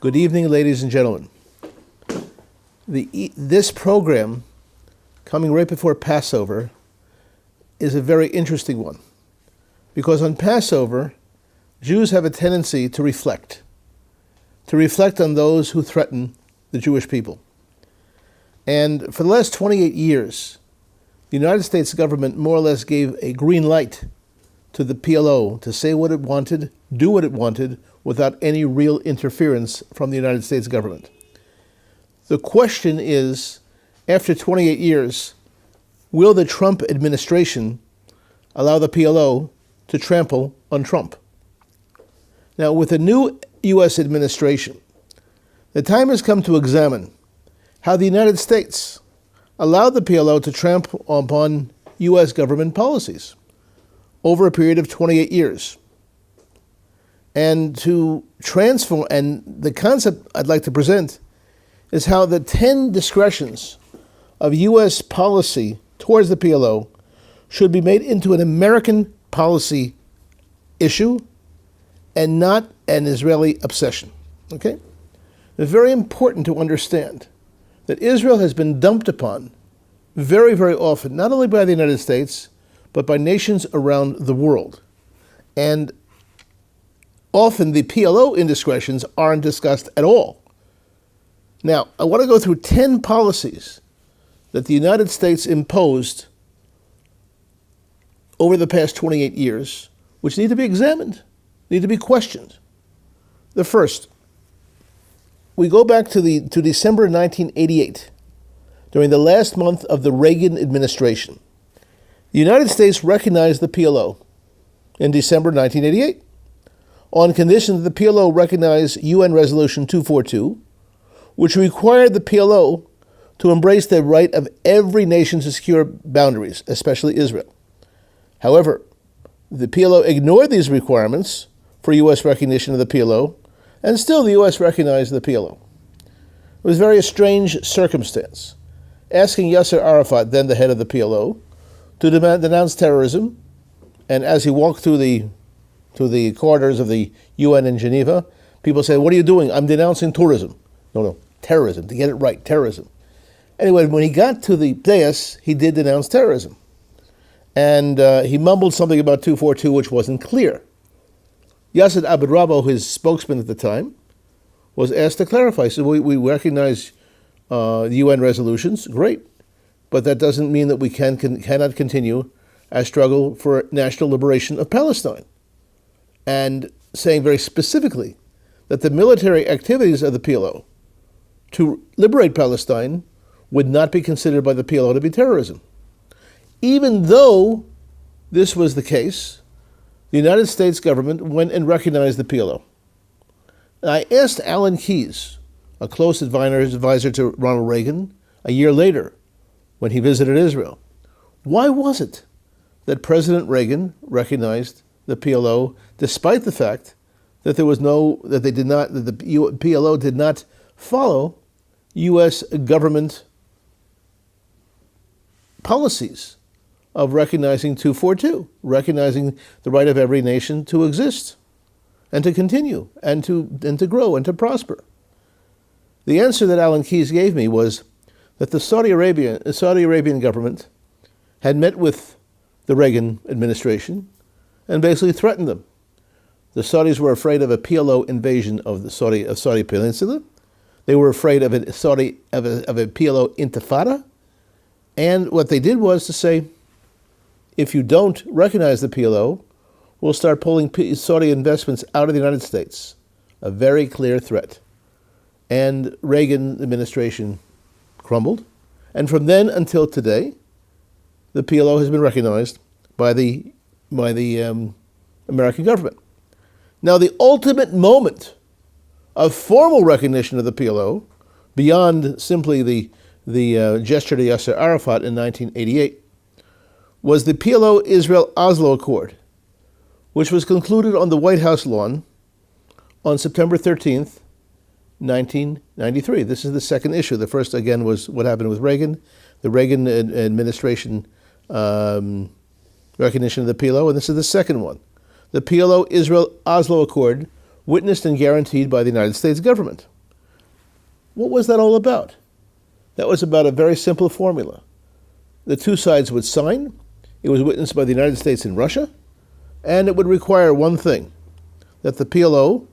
Good evening, ladies and gentlemen. This program, coming right before Passover, is a very interesting one. Because on Passover, Jews have a tendency to reflect on those who threaten the Jewish people. And for the last 28 years, the United States government more or less gave a green light to the PLO to say what it wanted, do what it wanted, without any real interference from the United States government. The question is, after 28 years, will the Trump administration allow the PLO to trample on Trump? Now, with the new U.S. administration, the time has come to examine how the United States allowed the PLO to trample upon U.S. government policies over a period of 28 years. And to transform, and the concept I'd like to present is how the 10 discretions of U.S. policy towards the PLO should be made into an American policy issue and not an Israeli obsession. Okay? It's very important to understand that Israel has been dumped upon very, very often, not only by the United States, but by nations around the world. And often the PLO indiscretions aren't discussed at all. Now, I want to go through 10 policies that the United States imposed over the past 28 years, which need to be examined, need to be questioned. The first, we go back to December 1988, during the last month of the Reagan administration. The United States recognized the PLO in December 1988, on condition that the PLO recognize UN Resolution 242, which required the PLO to embrace the right of every nation to secure boundaries, especially Israel. However, the PLO ignored these requirements for U.S. recognition of the PLO, and still the U.S. recognized the PLO. It was a very strange circumstance, asking Yasser Arafat, then the head of the PLO, to denounce terrorism, and as he walked through the corridors of the UN in Geneva, people said, "What are you doing?" "I'm denouncing tourism." No, terrorism, to get it right, terrorism. Anyway, when he got to the dais, he did denounce terrorism. And he mumbled something about 242, which wasn't clear. Yasser Abed-Rabbo, his spokesman at the time, was asked to clarify. He said, we recognize the UN resolutions, great, but that doesn't mean that we cannot continue our struggle for national liberation of Palestine. And saying very specifically that the military activities of the PLO to liberate Palestine would not be considered by the PLO to be terrorism. Even though this was the case, the United States government went and recognized the PLO. And I asked Alan Keyes, a close advisor to Ronald Reagan, a year later when he visited Israel, why was it that President Reagan recognized the PLO, despite the fact that the PLO did not follow U.S. government policies of recognizing 242, recognizing the right of every nation to exist and to continue and to grow and to prosper? The answer that Alan Keyes gave me was that the Saudi Arabian government had met with the Reagan administration and basically threatened them. The Saudis were afraid of a PLO invasion of the Saudi Peninsula. They were afraid of a PLO intifada. And what they did was to say, if you don't recognize the PLO, we'll start pulling Saudi investments out of the United States. A very clear threat. And Reagan administration crumbled. And from then until today, the PLO has been recognized by the American government. Now, the ultimate moment of formal recognition of the PLO, beyond simply the gesture to Yasser Arafat in 1988, was the PLO-Israel-Oslo Accord, which was concluded on the White House lawn on September 13th, 1993. This is the second issue. The first, again, was what happened with Reagan, the Reagan administration recognition of the PLO, and this is the second one. The PLO-Israel-Oslo Accord, witnessed and guaranteed by the United States government. What was that all about? That was about a very simple formula. The two sides would sign. It was witnessed by the United States and Russia, and it would require one thing, that the PLO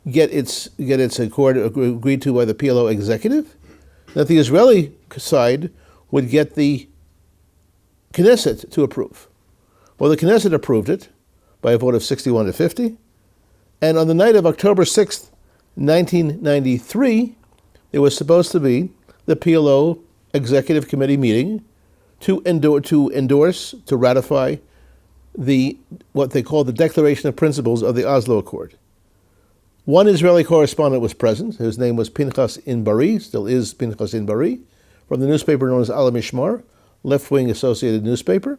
get its accord agreed to by the PLO executive, that the Israeli side would get the Knesset to approve. Well, the Knesset approved it by a vote of 61 to 50, and on the night of October 6th, 1993, there was supposed to be the PLO Executive Committee meeting to ratify what they call the Declaration of Principles of the Oslo Accord. One Israeli correspondent was present, whose name was Pinchas Inbari, still is Pinchas Inbari, from the newspaper known as Al Mishmar, left-wing associated newspaper,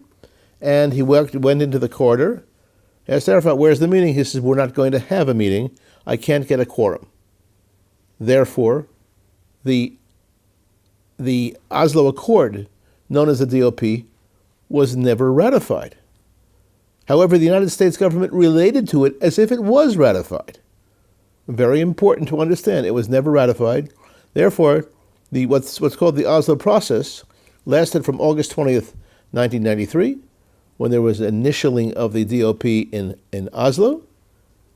and he went into the corridor, asked Arafat, "Where's the meeting?" He says, "We're not going to have a meeting. I can't get a quorum." Therefore, the Oslo Accord, known as the DOP, was never ratified. However, the United States government related to it as if it was ratified. Very important to understand. It was never ratified. Therefore, what's called the Oslo process lasted from August 20th, 1993, when there was initialing of the DOP in Oslo,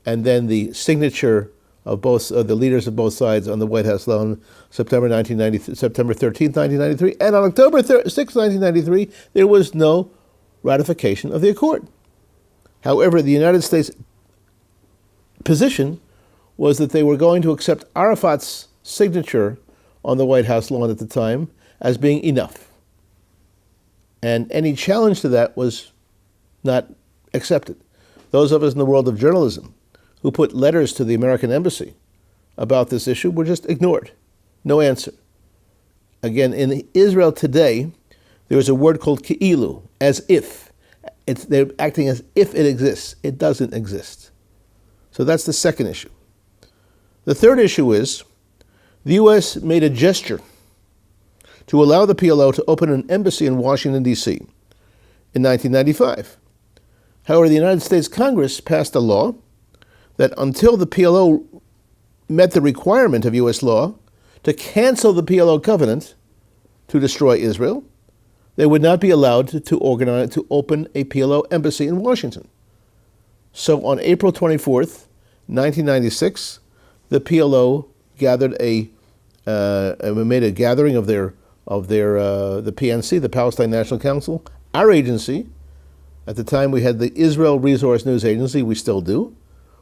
and then the signature of both the leaders of both sides on the White House lawn, September 13th, 1993, and on October 6th, 1993, there was no ratification of the accord. However, the United States position was that they were going to accept Arafat's signature on the White House lawn at the time as being enough. And any challenge to that was not accepted. Those of us in the world of journalism who put letters to the American embassy about this issue were just ignored. No answer. Again, in Israel today, there is a word called ki'ilu, as if. They're acting as if it exists. It doesn't exist. So that's the second issue. The third issue is the U.S. made a gesture to allow the PLO to open an embassy in Washington, D.C. in 1995. However, the United States Congress passed a law that until the PLO met the requirement of U.S. law to cancel the PLO covenant to destroy Israel, they would not be allowed to open a PLO embassy in Washington. So on April 24th, 1996, the PLO gathered made a gathering of the PNC, the Palestine National Council, our agency. At the time, we had the Israel Resource News Agency. We still do.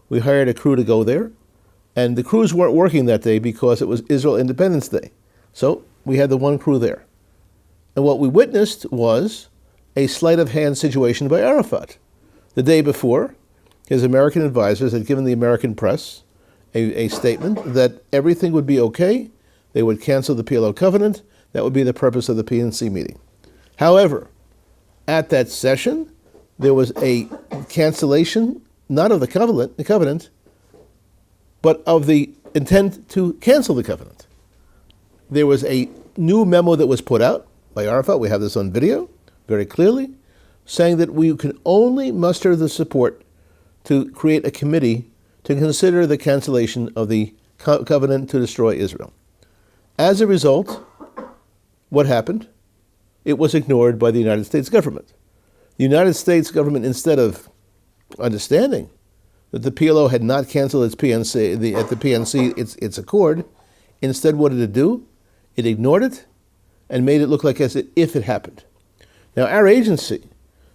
We hired a crew to go there, and the crews weren't working that day because it was Israel Independence Day. So we had the one crew there. And what we witnessed was a sleight of hand situation by Arafat. The day before, his American advisors had given the American press a statement that everything would be okay. They would cancel the PLO covenant. That would be the purpose of the PNC meeting. However, at that session, there was a cancellation, not of the covenant, but of the intent to cancel the covenant. There was a new memo that was put out by Arafat. We have this on video very clearly, saying that we can only muster the support to create a committee to consider the cancellation of the covenant to destroy Israel. As a result, what happened? It was ignored by the United States government. The United States government, instead of understanding that the PLO had not canceled its its accord, instead what did it do? It ignored it and made it look like as if it happened. Now, our agency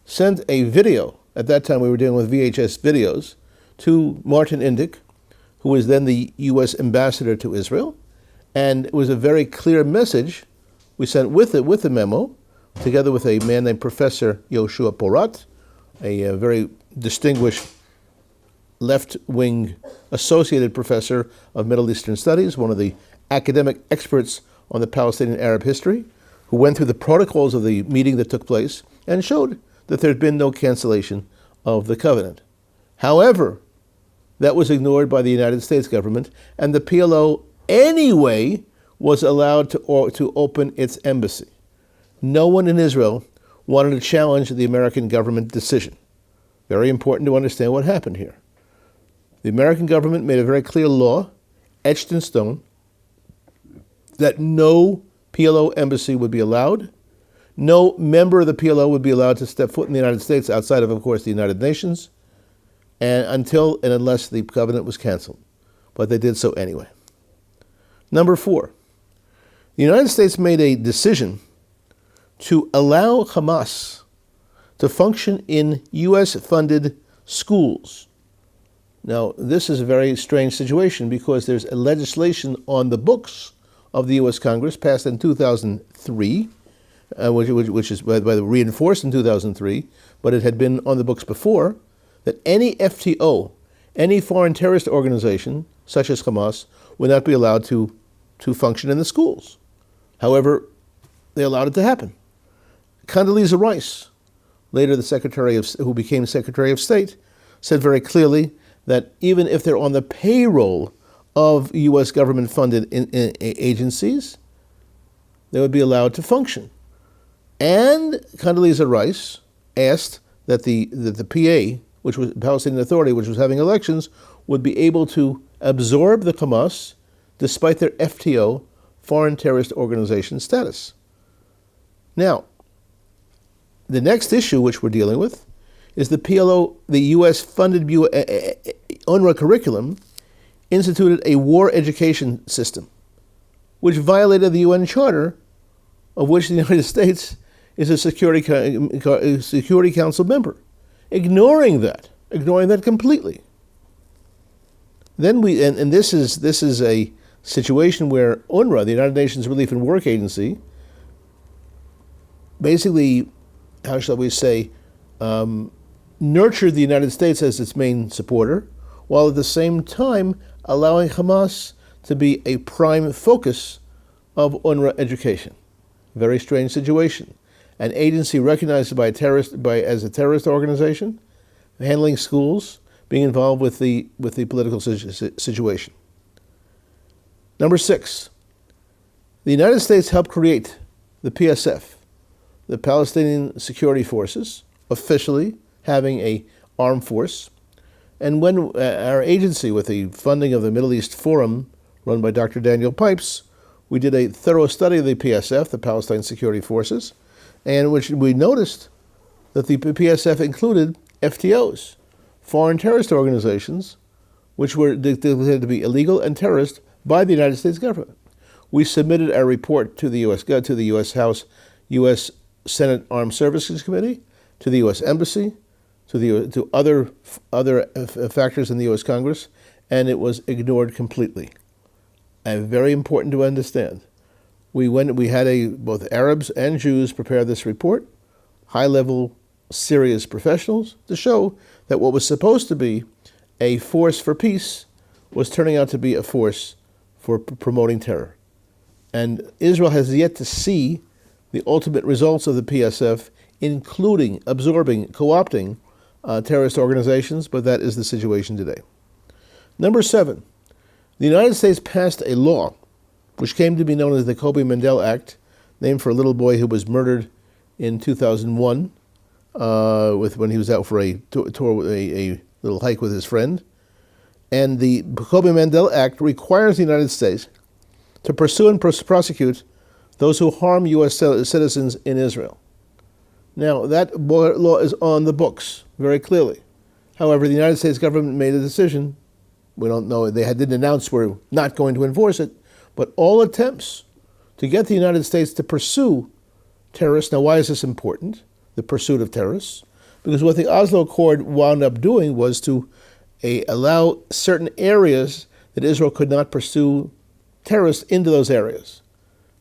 sent a video, at that time we were dealing with VHS videos, to Martin Indyk, who was then the U.S. ambassador to Israel, and it was a very clear message we sent with the memo, together with a man named Professor Yoshua Porat, a very distinguished left-wing associated professor of Middle Eastern Studies, one of the academic experts on the Palestinian Arab history, who went through the protocols of the meeting that took place and showed that there had been no cancellation of the covenant. However, that was ignored by the United States government, and the PLO anyway was allowed to open its embassy. No one in Israel wanted to challenge the American government decision. Very important to understand what happened here. The American government made a very clear law, etched in stone, that no PLO embassy would be allowed. No member of the PLO would be allowed to step foot in the United States outside of course, the United Nations, and until and unless the covenant was canceled. But they did so anyway. Number 4, the United States made a decision to allow Hamas to function in U.S.-funded schools. Now, this is a very strange situation because there's a legislation on the books of the U.S. Congress passed in 2003, which is by the reinforced in 2003, but it had been on the books before, that any FTO, any foreign terrorist organization, such as Hamas, would not be allowed to function in the schools. However, they allowed it to happen. Condoleezza Rice, later who became Secretary of State, said very clearly that even if they're on the payroll of U.S. government-funded agencies, they would be allowed to function. And Condoleezza Rice asked that the PA, which was Palestinian Authority, which was having elections, would be able to absorb the Hamas despite their FTO, foreign terrorist organization status. Now, the next issue which we're dealing with is the PLO, the U.S.-funded UNRWA curriculum, instituted a war education system, which violated the UN Charter, of which the United States is a Security Council member, ignoring that completely. Then this is a situation where UNRWA, the United Nations Relief and Work Agency, basically, how shall we say, nurtured the United States as its main supporter, while at the same time allowing Hamas to be a prime focus of UNRWA education. Very strange situation. An agency recognized as a terrorist organization, handling schools, being involved with the political situation. Number 6, the United States helped create the PSF, the Palestinian Security Forces, officially having an armed force. And when our agency, with the funding of the Middle East Forum, run by Dr. Daniel Pipes, we did a thorough study of the PSF, the Palestine Security Forces, and which we noticed that the PSF included FTOs, foreign terrorist organizations, which were declared to be illegal and terrorist by the United States government. We submitted our report to the U.S. House, U.S. Senate Armed Services Committee, to the U.S. Embassy, to other factors in the U.S. Congress, and it was ignored completely. And very important to understand. We had both Arabs and Jews prepare this report, high-level, serious professionals, to show that what was supposed to be a force for peace was turning out to be a force for promoting terror. And Israel has yet to see the ultimate results of the PSF, including absorbing, co-opting terrorist organizations, but that is the situation today. Number 7, the United States passed a law which came to be known as the Kobe Mandel Act, named for a little boy who was murdered in 2001 when he was out for a little hike with his friend. And the Kobe Mandel Act requires the United States to pursue and prosecute those who harm U.S. citizens in Israel. Now, that law is on the books very clearly. However, the United States government made a decision. We don't know, they didn't announce we're not going to enforce it, but all attempts to get the United States to pursue terrorists. Now, why is this important, the pursuit of terrorists? Because what the Oslo Accord wound up doing was to allow certain areas that Israel could not pursue terrorists into those areas.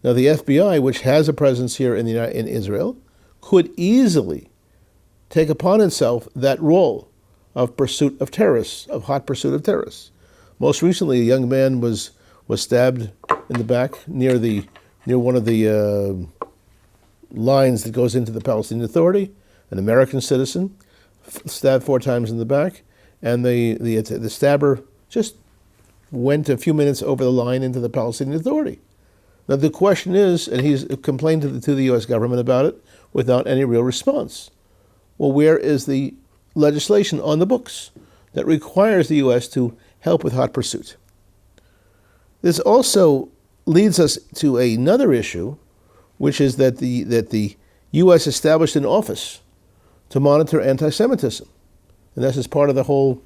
Now, the FBI, which has a presence here in Israel, could easily take upon itself that role of pursuit of terrorists, of hot pursuit of terrorists. Most recently, a young man was stabbed in the back near one of the lines that goes into the Palestinian Authority, an American citizen, stabbed 4 times in the back, and the stabber just went a few minutes over the line into the Palestinian Authority. Now the question is, and he's complained to the U.S. government about it without any real response. Well, where is the legislation on the books that requires the U.S. to help with hot pursuit? There's also leads us to another issue, which is that the U.S. established an office to monitor anti-Semitism. And this is part of the whole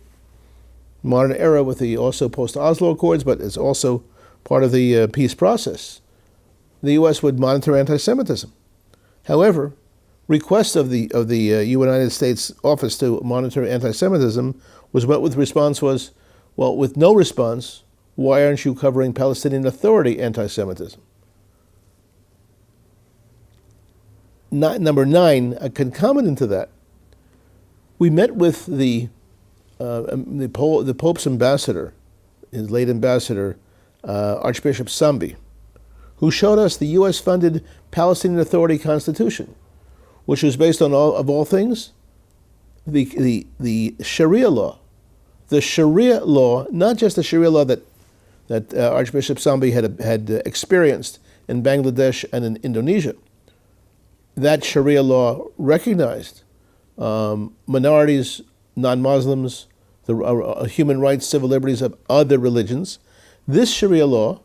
modern era with the also post-Oslo Accords, but it's also part of the peace process. The U.S. would monitor anti-Semitism. However, request of the United States office to monitor anti-Semitism was met with response was, well, with no response, why aren't you covering Palestinian Authority anti-Semitism? Number 9, a concomitant to that, we met with the Pope's ambassador, his late ambassador, Archbishop Sambi, who showed us the U.S.-funded Palestinian Authority Constitution, which was based on, of all things, the Sharia law. The Sharia law, not just the Sharia law that Archbishop Sambi had experienced in Bangladesh and in Indonesia. That Sharia law recognized minorities, non-Muslims, the human rights, civil liberties of other religions. This Sharia law,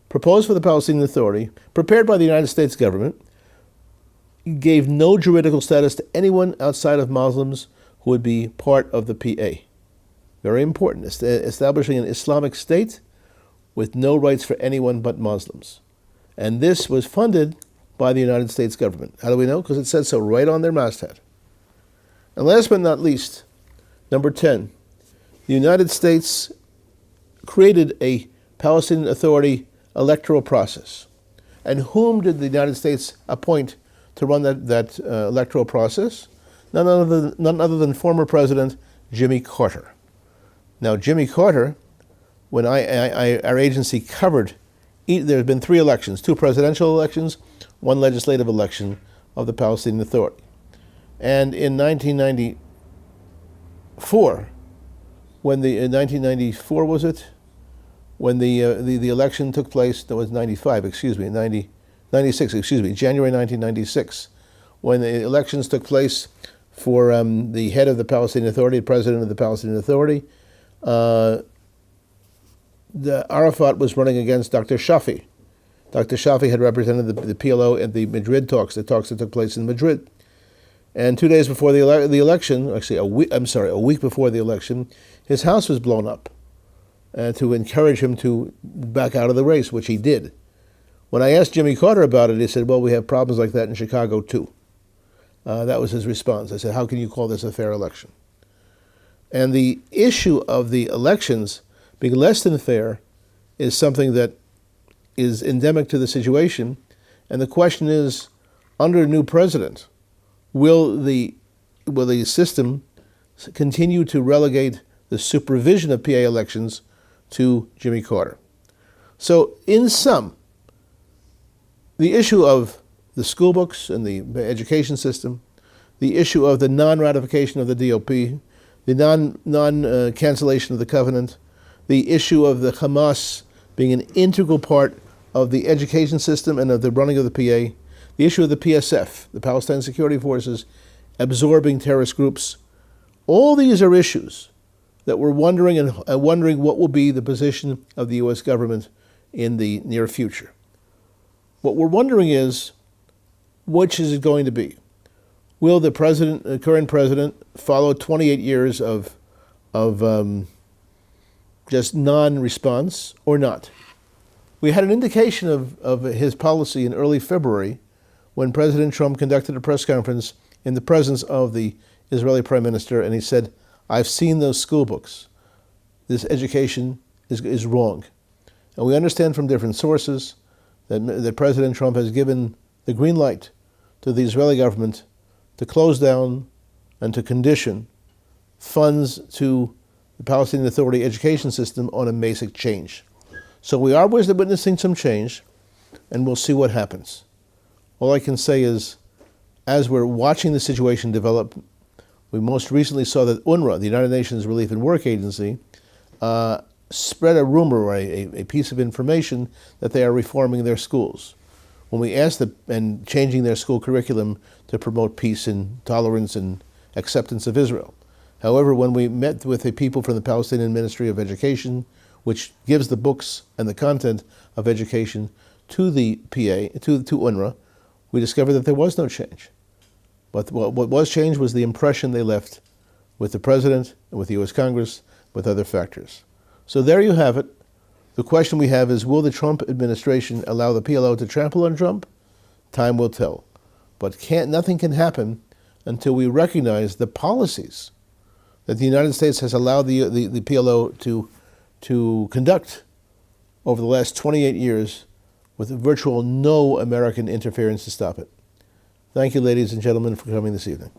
proposed for the Palestinian Authority, prepared by the United States government, gave no juridical status to anyone outside of Muslims who would be part of the PA. Very important, establishing an Islamic state with no rights for anyone but Muslims. And this was funded by the United States government. How do we know? Because it said so right on their masthead. And last but not least, number 10, the United States created a Palestinian Authority electoral process. And whom did the United States appoint to run that electoral process? None other than former President Jimmy Carter. Now, Jimmy Carter, when our agency covered, there have been 3 elections, 2 presidential elections, 1 legislative election of the Palestinian Authority. And in 1994, when in 1994 was it? When the election took place, that was 95, excuse me, 96, excuse me, January 1996, when the elections took place for the head of the Palestinian Authority, the president of the Palestinian Authority, Arafat was running against Dr. Shafi. Dr. Shafi had represented the PLO at the Madrid talks, the talks that took place in Madrid. And 2 days before the election, actually a week before the election, his house was blown up to encourage him to back out of the race, which he did. When I asked Jimmy Carter about it, he said, well, we have problems like that in Chicago too. That was his response. I said, how can you call this a fair election? And the issue of the elections being less than fair is something that is endemic to the situation. And the question is, under a new president, will the system continue to relegate the supervision of PA elections to Jimmy Carter? So in sum, the issue of the school books and the education system, the issue of the non-ratification of the DOP, the non-cancellation of the covenant, the issue of the Hamas being an integral part of the education system and of the running of the PA, the issue of the PSF, the Palestine Security Forces, absorbing terrorist groups. All these are issues that we're wondering what will be the position of the U.S. government in the near future. What we're wondering is, which is it going to be? Will the current president, follow 28 years of just non-response or not? We had an indication of his policy in early February when President Trump conducted a press conference in the presence of the Israeli Prime Minister, and he said, I've seen those school books. This education is wrong. And we understand from different sources that President Trump has given the green light to the Israeli government to close down and to condition funds to the Palestinian Authority education system on a basic change. So we are witnessing some change, and we'll see what happens. All I can say is, as we're watching the situation develop, we most recently saw that UNRWA, the United Nations Relief and Work Agency, spread a rumor or a piece of information that they are reforming their schools. When we asked them, and changing their school curriculum to promote peace and tolerance and acceptance of Israel. However, when we met with the people from the Palestinian Ministry of Education, which gives the books and the content of education to the PA, to UNRWA, we discovered that there was no change. But what was changed was the impression they left with the president and with the U.S. Congress, with other factors. So there you have it. The question we have is, will the Trump administration allow the PLO to trample on Trump? Time will tell. But nothing can happen until we recognize the policies that the United States has allowed the PLO to conduct over the last 28 years with virtual no American interference to stop it. Thank you, ladies and gentlemen, for coming this evening.